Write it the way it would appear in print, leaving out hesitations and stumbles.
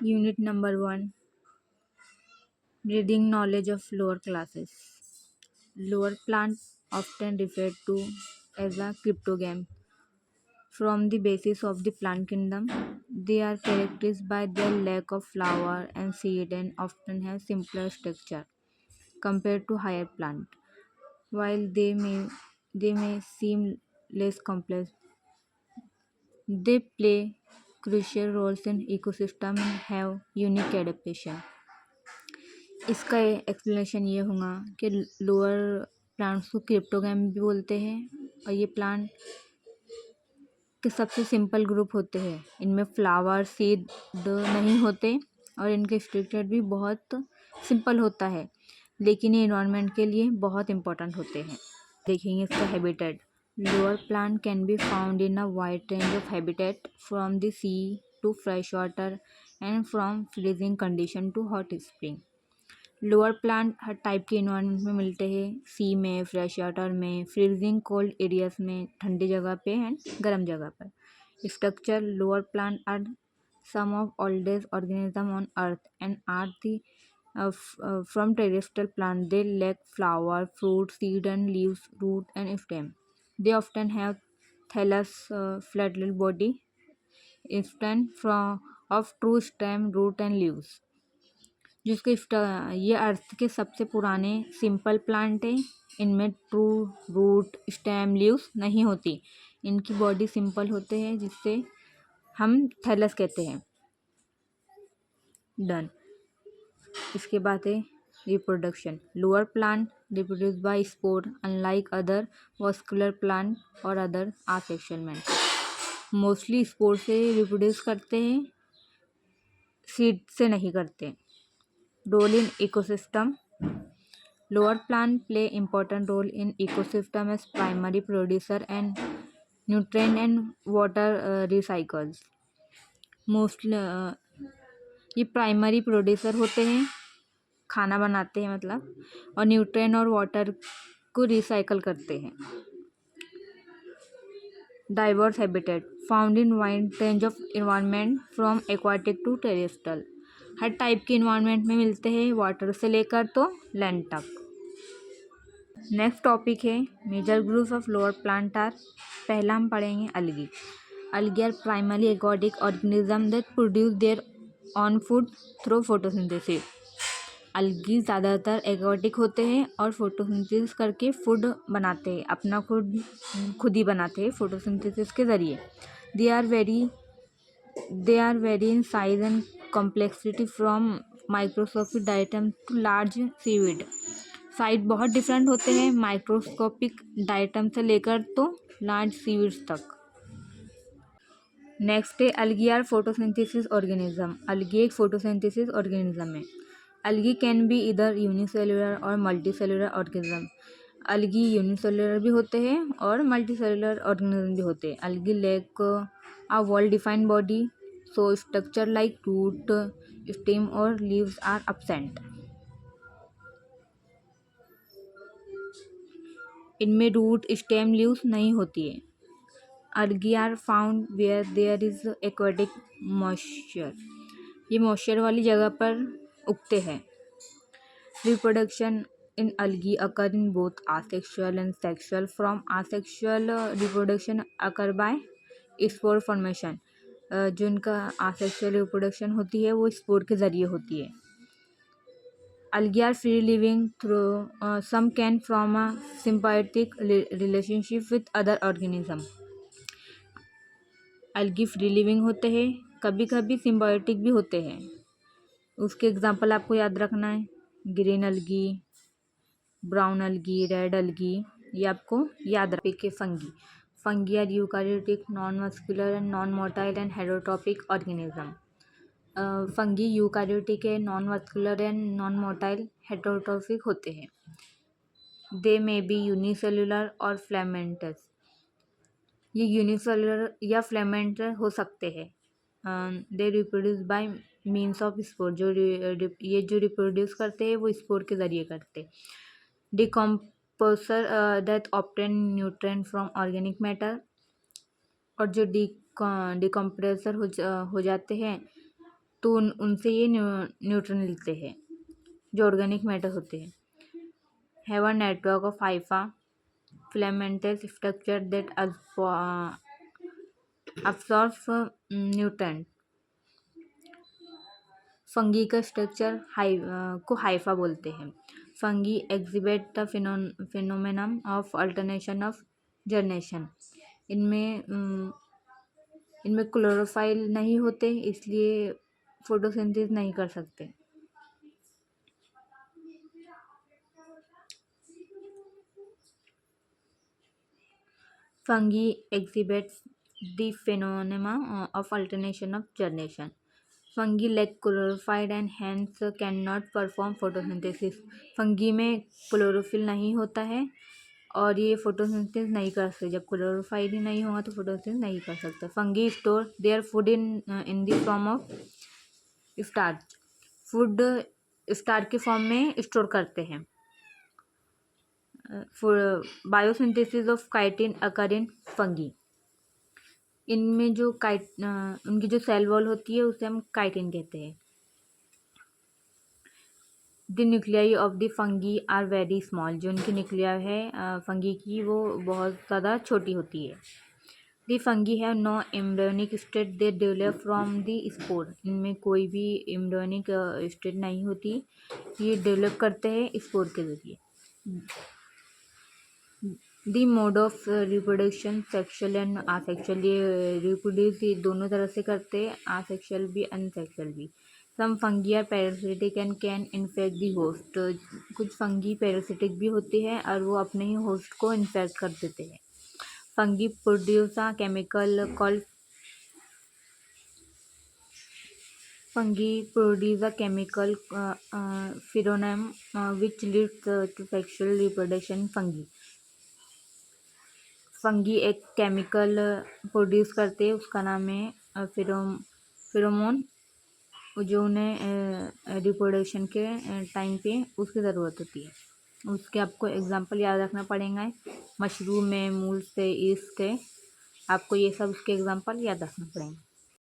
Unit number 1, Breeding knowledge of lower classes. Lower plants, often referred to as a cryptogame, form the basis of the plant kingdom. They are characterized by their lack of flower and seed and often have simpler structure compared to higher plant. While they may seem less complex, they play crucial roles in ecosystem and have unique adaptation. इसका explanation ये होगा कि lower plants को cryptogam भी बोलते हैं और ये प्लांट के सबसे सिंपल ग्रुप होते हैं। इनमें फ्लावर सीड नहीं होते और इनके स्ट्रक्चर भी बहुत सिंपल होता है, लेकिन ये इन्वायरमेंट के लिए बहुत इंपॉर्टेंट होते हैं। देखेंगे इसका habitat. Lower plant can be found in a wide range of habitat from the sea to fresh water and from freezing condition to hot spring. Lower plant हर टाइप के इन्वायरमेंट में मिलते हैं, सी में, फ्रेश वाटर में, freezing cold areas में, ठंडी जगह पे एंड गर्म जगह पर। Structure lower plant are some of oldest organism on earth and are the from terrestrial plant. They lack flower, fruit, seed and leaves, root and stem. They often have thallus, flat-little body, instead of true stem, root and leaves. ये अर्थ के सबसे पुराने simple plant है। इनमें true root, stem, leaves नहीं होती। इनकी body simple होते हैं जिससे हम थैलस कहते हैं। डन। इसके बाद है reproduction. Lower plant reproduce by spore unlike other vascular plant और other asexual member. Mostly spore से रिप्रोड्यूस करते हैं, सीड से नहीं करते। Role in ecosystem. Lower plant play important role in ecosystem as primary producer and nutrient and water recycles. Mostly ये primary producer होते हैं, खाना बनाते हैं मतलब, और न्यूट्रिएंट और वाटर को रिसाइकल करते हैं। Diverse habitat found in wide range of environment from aquatic to terrestrial. हर टाइप के इन्वायरमेंट में मिलते हैं, वाटर से लेकर तो लैंड तक। नेक्स्ट टॉपिक है major groups of lower plant are. पहला हम पढ़ेंगे algae. Algae are primary aquatic organism that produce their own food through photosynthesis. Algae ज़्यादातर एक्वाटिक होते हैं और फोटोसिंथेसिस करके फूड बनाते हैं, अपना खुद ही बनाते हैं फोटोसिंथेसिस के ज़रिए। They are very in size and complexity from microscopic diatom to large seaweed. Size बहुत डिफरेंट होते हैं, माइक्रोस्कोपिक डायटम से लेकर तो लार्ज सीवीड्स तक। नेक्स्ट है algae are photosynthesis organism. Algae एक फोटोसिंथेसिस ऑर्गेनिज्म है। Algae can be either unicellular और मल्टीसेलुलर ऑर्गेनिज्म। अलगी यूनिसेलुलर भी होते हैं और मल्टीसेलुलर ऑर्गेनिज्म भी होते हैं। Algae lack a well defined body, so structure like root, stem और लीव्स आर एब्सेंट। इनमें रूट, स्टेम, लीव्स नहीं होती है। Algae are found where there is aquatic moisture. ये मॉइस्चर वाली जगह पर उगते हैं। Reproduction in algae occur in both asexual and sexual. From asexual reproduction occur by spore formation. जो इनका asexual रिप्रोडक्शन होती है वो स्पोर के ज़रिए होती है। Algae are free living through some can form a symbiotic relationship with other organism. Algae free living होते हैं, कभी कभी सिम्बायोटिक भी होते हैं। उसके एग्जांपल आपको याद रखना है, green algae, brown algae, red algae, ये आपको याद रखिए। Fungi. Fungi are eukaryotic, non muscular and non motile and heterotrophic organism. Fungi eukaryotic है, non muscular and non motile heterotrophic होते हैं। दे मे बी यूनिसेलुलर और फ्लेमेंटस। ये यूनिसेलुलर या फ्लेमेंटर हो सकते हैं। They reproduce by means of spore. ये जो रिप्रोड्यूस करते हैं वो स्पोर के ज़रिए करते। Decomposer that obtain nutrient from organic matter. और जो डिकम्प्रेसर हो जाते हैं तो उनसे ये न्यूट्रन मिलते हैं जो ऑर्गेनिक मैटर होते हैं। Have a network of Haifa filamentous structure that absorbs nutrient। Fungi का स्ट्रक्चर को हाइफा बोलते हैं। Fungi exhibit the phenomenon of alternation of generation. इनमें क्लोरोफाइल नहीं होते, इसलिए फोटोसिंथेसिस नहीं कर सकते। Fungi exhibits the phenomena of alternation of generation. Fungi lack chlorophyll and hence cannot perform photosynthesis। Fungi में क्लोरोफिल नहीं होता है और ये फोटोसिंथेसिस नहीं कर सकते। जब क्लोरोफाइल ही नहीं होगा तो फोटोसिंथेसिस नहीं कर सकता। Fungi store their food in the form of starch. Food starch के फॉर्म में स्टोर करते हैं। Biosynthesis of chitin occur in fungi. इनमें जो उनकी जो सेल वॉल होती है उसे हम काइटिन कहते हैं। The nuclei of the fungi are very small. जो उनकी न्यूक्लिया है फंगी की वो बहुत ज़्यादा छोटी होती है। The fungi have no embryonic state, they develop from the spore. इनमें कोई भी एम्ब्रियोनिक स्टेट नहीं होती, ये डेवलप करते हैं स्पोर के जरिए। The mode of reproduction sexual and asexual. ये रिप्रोड्यूस दोनों तरह से करते हैं, आसेक्शुअल भी अनसेक्शुअल भी। Some fungi are parasitic and can infect the host. कुछ फंगी पैरासिटिक भी होती है और वो अपने ही होस्ट को इन्फेक्ट कर देते हैं। Fungi produce a chemical called pheromone which leads to sexual reproduction। Fungi एक केमिकल प्रोड्यूस करते हैं, उसका नाम है फेरोमोन, जो उन्हें रिप्रोडक्शन के टाइम पे उसकी ज़रूरत होती है। उसके आपको एग्जांपल याद रखना पड़ेगा। मशरूम में मूल से ईस्ट है, आपको ये सब उसके एग्जांपल याद रखना पड़ेंगे।